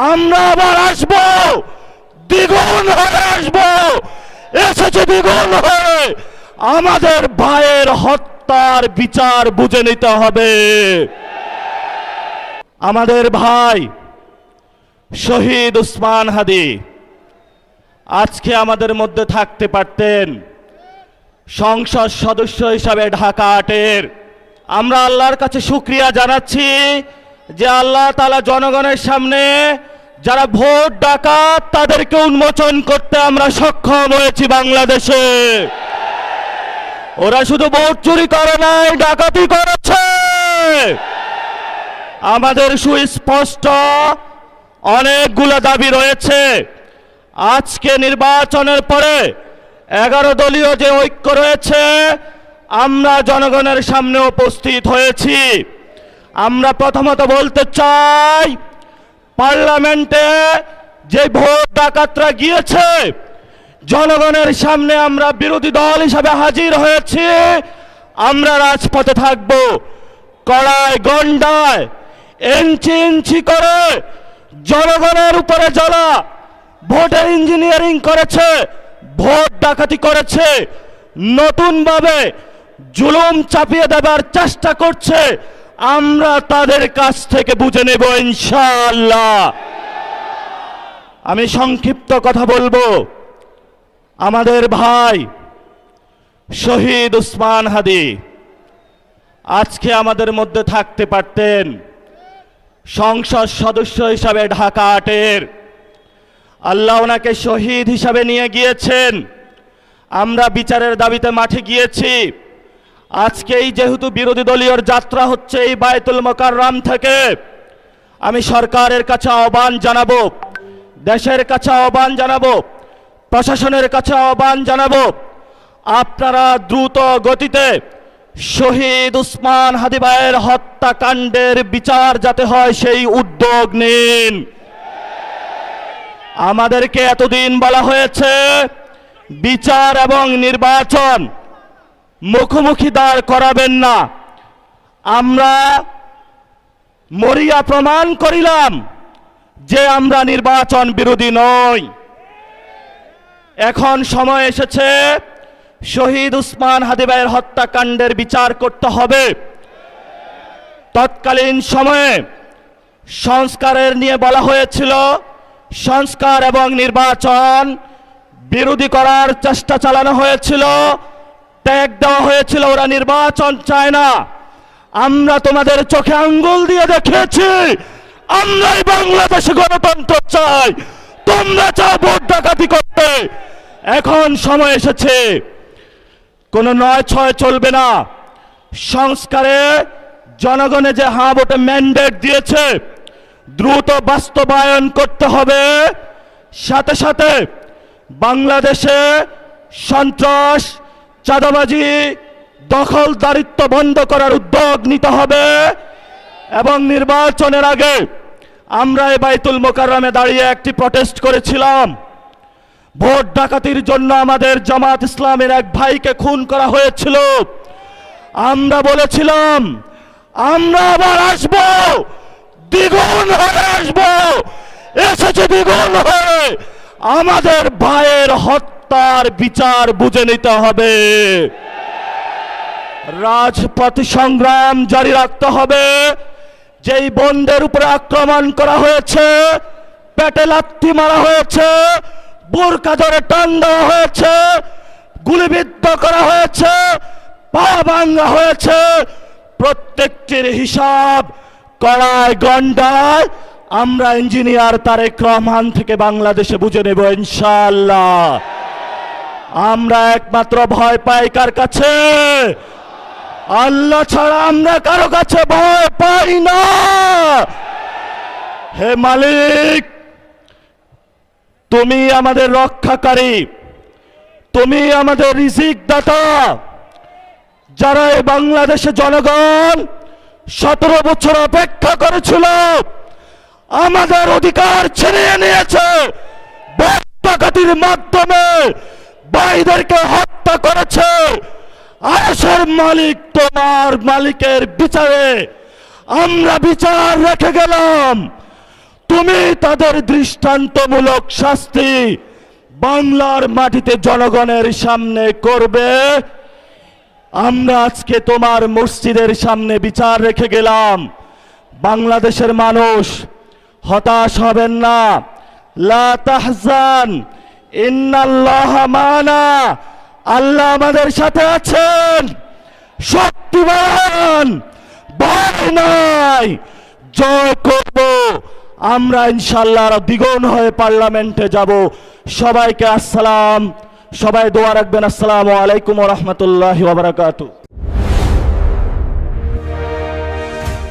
আমরা আবার আসবো, দ্বিগুণ হয়ে আসবো, এসেছে দ্বিগুণ হয়ে। আমাদের ভাইয়ের হত্যার বিচার বুঝে নিতে হবে। আমাদের ভাই শহীদ উসমান হাদি আজকে আমাদের মধ্যে থাকতে পারতেন, সংসদ সদস্য হিসাবে ঢাকা ৮-এর। আমরা আল্লাহর কাছে শুকরিয়া জানাচ্ছি যে আল্লাহ তাআলা জনগণের সামনে যারা ভোট ডাকাত তাদেরকে উন্মোচন করতে আমরা সক্ষম হয়েছি বাংলাদেশে। ওরা শুধু ভোট চুরি করে নাই, ডাকাতি করেছে। আমাদের সুস্পষ্ট অনেকগুলো দাবি রয়েছে। আজকে নির্বাচনের পরে 11 দলীয় যে ঐক্য রয়েছে, আমরা জনগণের সামনে উপস্থিত হয়েছি। আমরা প্রথমত বলতে চাই, পার্লামেন্টে যে ভোট ডাকাতরা গিয়েছে, জনগণের সামনে আমরা বিরোধী দল হিসাবে হাজির হয়েছি। আমরা রাজপথে থাকব, কড়ায় গন্ডায় ইঞ্চি ইঞ্চি করে জনগণের উপরে যারা ভোটের ইঞ্জিনিয়ারিং করেছে, ভোট ডাকাতি করেছে, নতুনভাবে জুলুম চাপিয়ে দেবার চেষ্টা করছে, আমরা তাদের কাছ থেকে বুঝে নেব ইনশাআল্লাহ। আমি সংক্ষিপ্ত কথা বলবো। আমাদের ভাই শহীদ উসমান হাদি আজকে আমাদের মধ্যে থাকতে পারতেন, সংসদ সদস্য হিসাবে ঢাকা ৮-এর। আল্লাহ ওনাকে শহীদ হিসাবে নিয়ে গিয়েছেন। আমরা বিচারের দাবিতে মাঠে গিয়েছি। আজকেই যেহেতু বিরোধী দলীয় যাত্রা হচ্ছে এই বায়তুল মোকাররম থেকে, আমি সরকারের কাছে আহ্বান জানাবো, দেশের কাছে আহ্বান জানাবো, প্রশাসনের কাছে আহ্বান জানাবো, আপনারা দ্রুত গতিতে শহীদ উসমান হাদি ভাইয়ের হত্যাকাণ্ডের বিচার যাতে হয় সেই উদ্যোগ নিন। আমাদেরকে এতদিন বলা হয়েছে বিচার এবং নির্বাচন মুখোমুখি দাঁড় করাবেন না। আমরা মরিয়া প্রমাণ করিলাম যে আমরা নির্বাচন বিরোধী নই। এখন সময় এসেছে শহীদ উসমান হাদি ভাইয়ের হত্যাকাণ্ডের বিচার করতে হবে। তৎকালীন সময়ে সংস্কারের নিয়ে বলা হয়েছিল, সংস্কার এবং নির্বাচন বিরোধী করার চেষ্টা চালানো হয়েছিল, ট্যাগ দেওয়া হয়েছিল ওরা নির্বাচন চায় না। আমরা তোমাদের চোখে আঙ্গুল দিয়ে দেখিয়েছি আমরাই বাংলাদেশে গণতন্ত্র চাই, তোমরা চাও ভোট ডাকাতি করতে। এখন সময় এসেছে, কোনো ৯-৬ চলবে না। সংস্কারে জনগণে যে হ্যাঁ ভোটে ম্যান্ডেট দিয়েছে দ্রুত বাস্তবায়ন করতে হবে। সাথে সাথে বাংলাদেশে সন্ত্রাস, চাঁদাবাজি, দখলদারিত্ব বন্ধ করার উদ্যোগ নিতে হবে। এবং নির্বাচনের আগে আমরা এই বায়তুল মোকাররমে দাঁড়িয়ে একটি প্রটেস্ট করেছিলাম। ভোট ডাকাতির জন্য আমাদের জামাত ইসলামের এক ভাইকে খুন করা হয়েছিল। আমরা বলেছিলাম আমরা আবার আসবো, দ্বিগুণ হয়ে আসবো, এসেছে দ্বিগুণ হয়ে। আমাদের ভাইয়ের হত্যার বিচার বুঝে নিতে হবে। রাজপথ সংগ্রাম জারি রাখতে হবে। যেই বোনদের উপরে আক্রমণ করা হয়েছে, পেটে লাথি মারা হয়েছে, বোরকা ধরে টান দেওয়া হয়েছে, গুলিবিদ্ধ করা হয়েছে, পা ভাঙা হয়েছে, প্রত্যেকটির হিসাব কড়ায় গন্ডায় আমরা ইঞ্জিনিয়ার তারেক রহমান থেকে বাংলাদেশে বুঝে নেব ইনশাআল্লাহ। আমরা একমাত্র ভয় পাই কার কাছে? আল্লাহ ছাড়া আমরা কারো কাছে ভয় পাই না। হে মালিক, তুমি আমাদের রক্ষাকারী, তুমি আমাদের রিজিক দাতা। যারা এই বাংলাদেশে জনগণ 17 বছর অপেক্ষা করেছিল, আমাদের অধিকার ছিনিয়ে নিয়েছে, ভোট ডাকাতির মাধ্যমে ভাইদেরকে হত্যা করেছে। আরশের মালিক তোমার মালিকের বিচারে আমরা বিচার রেখে গেলাম। তুমি তাদের দৃষ্টান্তমূলক শাস্তি বাংলার মাটিতে জনগণের সামনে করবে। আমরা আজকে তোমার মসজিদের সামনে বিচার রেখে গেলাম। বাংলাদেশের মানুষ হতাশ হবেন না। লা তাহজান ইন্নাল্লাহা মানা, আল্লাহ আমাদের সাথে আছেন, শক্তিমান, ভয় নাই, জয় করব আমরা ইনশাআল্লাহ। দ্বিগুণ হয়ে পার্লামেন্টে যাব। সবাইকে আসসালাম, সবাই দোয়া রাখবেন। আসসালামু আলাইকুম ওয়া রাহমাতুল্লাহি ওয়া বারাকাতুহু।